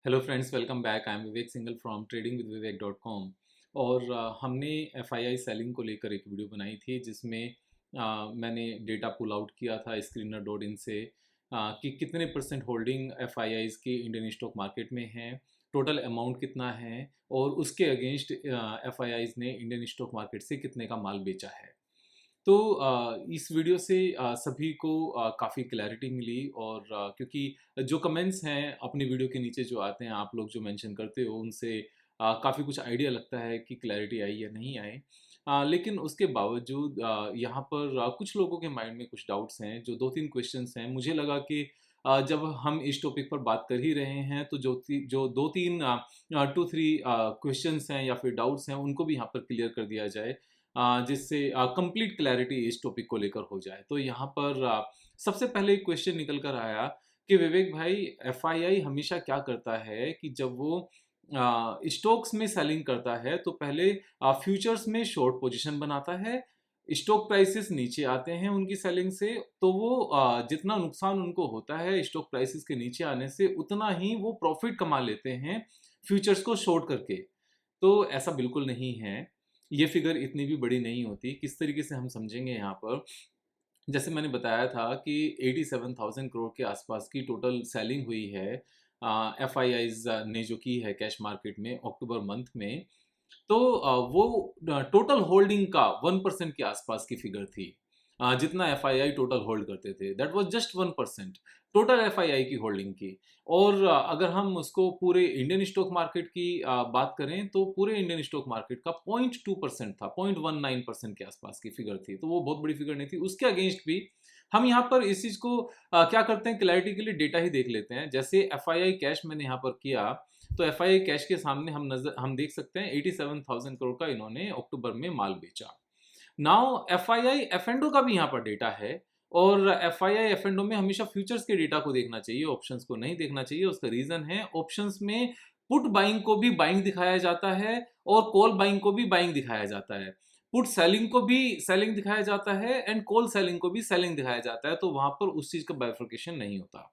Hello friends, welcome back. I am Vivek single from tradingwithvivek.com। और हमने FII selling को लेकर एक वीडियो बनाई थी जिसमें मैंने डेटा पुल आउट किया था स्क्रीनर डॉट इन से कि कितने परसेंट होल्डिंग एफआईआईज की इंडियन स्टॉक मार्केट में है, टोटल अमाउंट कितना है और उसके अगेंस्ट एफआईआईज ने इंडियन स्टॉक मार्केट से कितने का माल बेचा है। तो इस वीडियो से सभी को काफ़ी क्लैरिटी मिली और क्योंकि जो कमेंट्स हैं अपनी वीडियो के नीचे जो आते हैं, आप लोग जो मेंशन करते हो उनसे काफ़ी कुछ आइडिया लगता है कि क्लैरिटी आई या नहीं आई। लेकिन उसके बावजूद यहाँ पर कुछ लोगों के माइंड में कुछ डाउट्स हैं, जो 2-3 क्वेश्चंस हैं। मुझे लगा कि जब हम इस टॉपिक पर बात कर ही रहे हैं तो जो 2-3 2-3 क्वेश्चंस हैं या फिर डाउट्स हैं उनको भी यहाँ पर क्लियर कर दिया जाए, जिससे कंप्लीट क्लैरिटी इस टॉपिक को लेकर हो जाए। तो यहाँ पर सबसे पहले एक क्वेश्चन निकल कर आया कि विवेक भाई, एफआईआई हमेशा क्या करता है कि जब वो स्टॉक्स में सेलिंग करता है तो पहले फ्यूचर्स में शॉर्ट पोजीशन बनाता है। स्टॉक प्राइसेस नीचे आते हैं उनकी सेलिंग से, तो वो जितना नुकसान उनको होता है स्टॉक प्राइसेस के नीचे आने से, उतना ही वो प्रॉफिट कमा लेते हैं फ्यूचर्स को शॉर्ट करके। तो ऐसा बिल्कुल नहीं है, ये फिगर इतनी भी बड़ी नहीं होती। किस तरीके से हम समझेंगे यहाँ पर, जैसे मैंने बताया था कि 87,000 करोड़ के आसपास की टोटल सेलिंग हुई है एफ आई आईज ने जो की है कैश मार्केट में अक्टूबर मंथ में। तो वो टोटल होल्डिंग का 1% के आसपास की फिगर थी। जितना एफआईआई टोटल होल्ड करते थे, that was just 1% total FII की होल्डिंग की। और अगर हम उसको पूरे इंडियन स्टॉक मार्केट की बात करें तो पूरे इंडियन स्टॉक मार्केट का 0.2% था, 0.19% के आसपास की फिगर थी। तो वो बहुत बड़ी फिगर नहीं थी। उसके अगेंस्ट भी हम यहाँ पर इस चीज़ को क्या करते हैं, क्लैरिटी के लिए डेटा ही देख लेते हैं। जैसे एफआईआई कैश मैंने यहाँ पर किया, तो एफआईआई कैश के सामने हम देख सकते हैं 87,000 करोड़ का इन्होंने अक्टूबर में माल बेचा। नाउ एफआईआई एफ का भी यहाँ पर डेटा है, और एफआईआई एफ में हमेशा फ्यूचर्स के डेटा को देखना चाहिए, ऑप्शंस को नहीं देखना चाहिए। उसका रीजन है, ऑप्शंस में पुट बाइंग को भी बाइंग दिखाया जाता है और कॉल बाइंग को भी बाइंग दिखाया जाता है। पुट सेलिंग को भी सेलिंग दिखाया जाता है एंड कॉल सेलिंग को भी सेलिंग दिखाया जाता है। तो वहां पर उस चीज का बाइफर्केशन नहीं होता।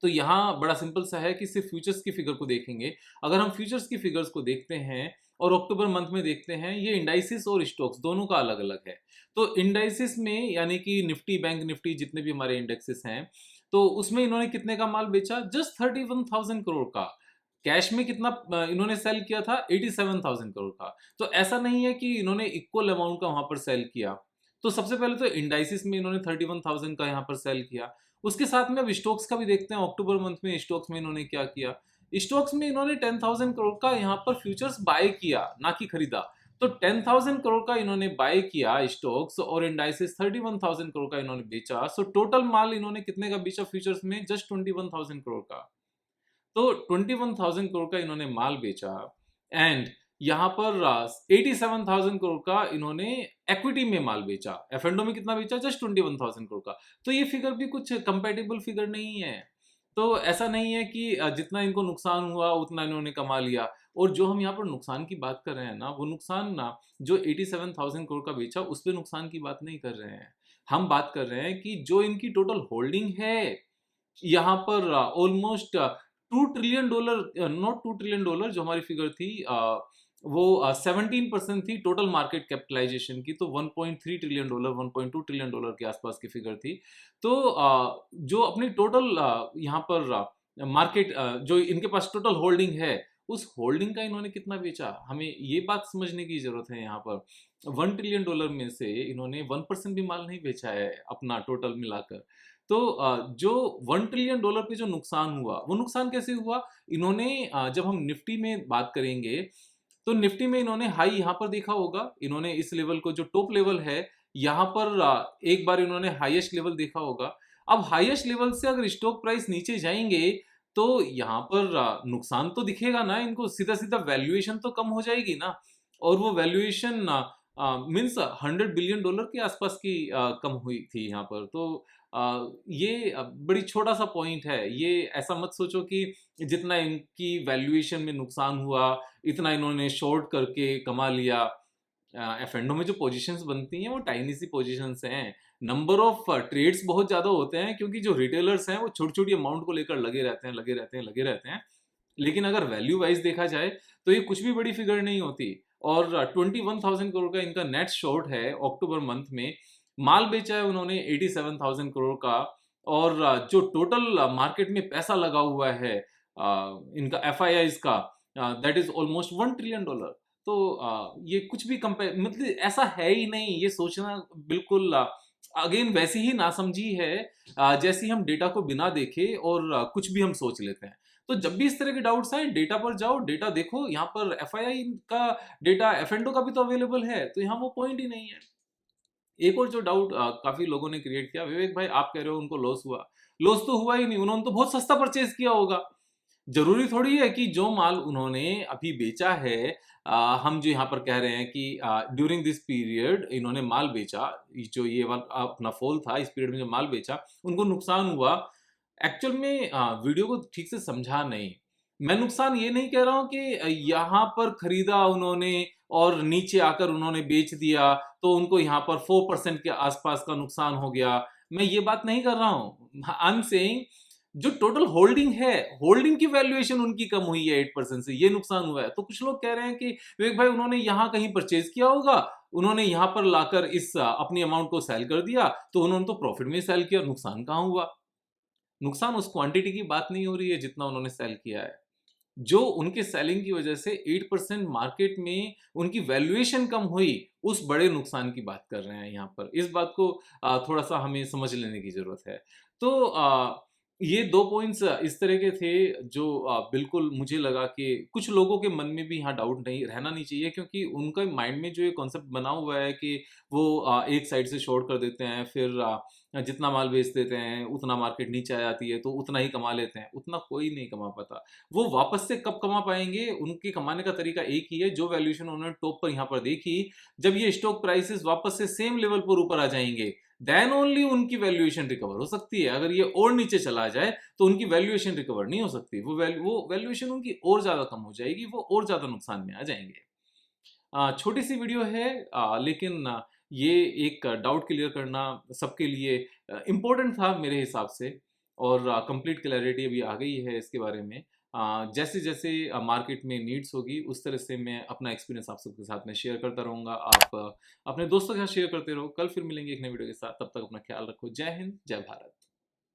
तो यहाँ बड़ा सिंपल सा है कि सिर्फ फ्यूचर्स की फिगर को देखेंगे। अगर हम फ्यूचर्स की फिगर्स को देखते हैं और अक्टूबर मंथ में देखते हैं, ये इंडाइसिस और स्टॉक्स दोनों का अलग अलग है। तो इंडाइसिस में यानी कि निफ्टी, बैंक निफ्टी, जितने भी हमारे इंडेक्सेस हैं, तो उसमें इन्होंने कितने का माल बेचा? जस्ट 31,000 करोड़ का। कैश में कितना इन्होंने सेल किया था? 87,000 करोड़ का। तो ऐसा नहीं है कि इन्होंने इक्वल अमाउंट का वहां पर सेल किया। तो सबसे पहले तो इंडाइसिस में इन्होंने 31,000 का यहाँ पर सेल किया। उसके साथ में अब स्टॉक्स का भी देखते हैं। अक्टूबर मंथ में स्टॉक्स में इन्होंने क्या किया? स्टॉक्स में इन्होंने 10,000 करोड़ का यहाँ पर फ्यूचर्स बाय किया, ना कि खरीदा। तो 10,000 करोड़ का इन्होंने बाय किया स्टॉक्स, और इंडाइसेस 31,000 करोड़ का इन्होंने बेचा। सो टोटल माल इन्होंने कितने का बेचा फ्यूचर्स में? जस्ट 21,000 करोड़ का। तो 21,000 करोड़ का इन्होंने माल बेचा एंड यहाँ पर 87,000 करोड़ का इन्होंने इक्विटी में माल बेचा। एफ में कितना बेचा? जस्ट 21,000 करोड़ का। तो ये फिगर भी कुछ कंपेटेबल फिगर नहीं है। तो ऐसा नहीं है कि जितना इनको नुकसान हुआ उतना इन्होंने कमा लिया। और जो हम यहाँ पर नुकसान की बात कर रहे हैं ना, वो नुकसान ना जो 87,000 करोड़ का बेचा उस पर नुकसान की बात नहीं कर रहे हैं। हम बात कर रहे हैं कि जो इनकी टोटल होल्डिंग है यहाँ पर ऑलमोस्ट $2 ट्रिलियन, नॉट $2 ट्रिलियन, जो हमारी फिगर थी वो 17% थी टोटल मार्केट कैपिटलाइजेशन की। तो $1.3 ट्रिलियन, $1.2 ट्रिलियन के आसपास की फिगर थी। तो जो अपनी टोटल यहाँ पर मार्केट जो इनके पास टोटल होल्डिंग है, उस होल्डिंग का इन्होंने कितना बेचा, हमें ये बात समझने की जरूरत है। यहाँ पर $1 ट्रिलियन में से इन्होंने 1% भी माल नहीं बेचा है अपना टोटल मिलाकर। तो जो $1 ट्रिलियन पे जो नुकसान हुआ, वो नुकसान कैसे हुआ? इन्होंने जब हम निफ्टी में बात करेंगे, तो निफ्टी में इन्होंने हाई यहाँ पर देखा होगा। इन्होंने इस लेवल को, जो टॉप लेवल है, यहाँ पर एक बार इन्होंने हाईएस्ट लेवल देखा होगा। अब हाईएस्ट लेवल से अगर स्टॉक प्राइस नीचे जाएंगे तो यहाँ पर नुकसान तो दिखेगा ना इनको, सीधा सीधा वैल्यूएशन तो कम हो जाएगी ना। और वो वैल्यूएशन मीन्स $100 बिलियन के आसपास की कम हुई थी यहाँ पर। तो ये बड़ी छोटा सा पॉइंट है। ये ऐसा मत सोचो कि जितना इनकी वैल्यूएशन में नुकसान हुआ इतना इन्होंने शॉर्ट करके कमा लिया। एफ एंडो में जो पोजीशंस बनती हैं वो टाइनी सी पोजीशंस हैं। नंबर ऑफ ट्रेड्स बहुत ज़्यादा होते हैं, क्योंकि जो रिटेलर्स हैं वो छोटी छोटी अमाउंट को लेकर लगे रहते हैं, लगे रहते हैं, लगे रहते हैं। लेकिन अगर वैल्यू वाइज देखा जाए तो ये कुछ भी बड़ी फिगर नहीं होती। और 21,000 करोड़ का इनका नेट शॉर्ट है अक्टूबर मंथ में। माल बेचा है उन्होंने 87,000 करोड़ का। और जो टोटल मार्केट में पैसा लगा हुआ है इनका एफआईआईज का, दैट इज ऑलमोस्ट $1 ट्रिलियन। तो ये कुछ भी कंपेयर, मतलब ऐसा है ही नहीं। ये सोचना बिल्कुल अगेन वैसी ही नासमझी है जैसी हम डेटा को बिना देखे और कुछ भी हम सोच लेते हैं। तो जब भी इस तरह के डाउट्स आए, डेटा पर जाओ, डेटा देखो। यहाँ पर एफआईआई का डेटा एफ&ओ का भी तो अवेलेबल है, तो यहाँ वो पॉइंट ही नहीं है। एक और जो डाउट काफी लोगों ने क्रिएट किया, विवेक भाई आप कह रहे हो उनको लॉस हुआ। लॉस तो हुआ ही नहीं, उन्होंने तो बहुत सस्ता परचेज किया होगा। जरूरी थोड़ी है कि जो माल उन्होंने अभी बेचा है, हम जो यहाँ पर कह रहे हैं कि ड्यूरिंग दिस पीरियड इन्होंने माल बेचा, जो ये अपना फॉल था, इस पीरियड में जो माल बेचा उनको नुकसान हुआ। एक्चुअल में वीडियो को ठीक से समझा नहीं। मैं नुकसान ये नहीं कह रहा हूँ कि यहाँ पर खरीदा उन्होंने और नीचे आकर उन्होंने बेच दिया तो उनको यहाँ पर 4% के आसपास का नुकसान हो गया। मैं ये बात नहीं कर रहा हूँ। आई एम सेइंग जो टोटल होल्डिंग है, होल्डिंग की वैल्यूएशन उनकी कम हुई है 8% से, ये नुकसान हुआ है। तो कुछ लोग कह रहे हैं कि विवेक भाई उन्होंने यहाँ कहीं परचेज किया होगा, उन्होंने यहाँ पर लाकर इस अपनी अमाउंट को सेल कर दिया तो उन्होंने तो प्रॉफिट में सेल किया, नुकसान कहाँ हुआ। नुकसान उस क्वांटिटी की बात नहीं हो रही है जितना उन्होंने सेल किया है। जो उनके सेलिंग की वजह से 8% मार्केट में उनकी वैल्यूएशन कम हुई, उस बड़े नुकसान की बात कर रहे हैं यहाँ पर। इस बात को थोड़ा सा हमें समझ लेने की जरूरत है। तो ये दो पॉइंट्स इस तरह के थे जो बिल्कुल मुझे लगा कि कुछ लोगों के मन में भी यहाँ डाउट नहीं रहना नहीं चाहिए, क्योंकि उनका माइंड में जो ये कॉन्सेप्ट बना हुआ है कि वो एक साइड से शॉर्ट कर देते हैं, फिर जितना माल बेच देते हैं उतना मार्केट नीचे आ जाती है तो उतना ही कमा लेते हैं। उतना कोई नहीं कमा पाता। वो वापस से कब कमा पाएंगे, उनके कमाने का तरीका एक ही है, जो वैल्यूएशन उन्होंने टॉप पर यहाँ पर देखी, जब ये स्टॉक प्राइसेस वापस से सेम लेवल पर ऊपर आ जाएंगे देन ओनली उनकी वैल्यूएशन रिकवर हो सकती है। अगर ये और नीचे चला जाए तो उनकी वैल्यूएशन रिकवर नहीं हो सकती। वो वैल्यूएशन उनकी और ज्यादा कम हो जाएगी, वो और ज्यादा नुकसान में आ जाएंगे। छोटी सी वीडियो है, लेकिन ये एक डाउट क्लियर करना सबके लिए इम्पोर्टेंट था मेरे हिसाब से। और कंप्लीट क्लैरिटी अभी आ गई है इसके बारे में। जैसे जैसे मार्केट में नीड्स होगी उस तरह से मैं अपना एक्सपीरियंस आप सबके साथ में शेयर करता रहूँगा। आप अपने दोस्तों के साथ शेयर करते रहो। कल फिर मिलेंगे एक नई वीडियो के साथ, तब तक अपना ख्याल रखो। जय हिंद, जय भारत।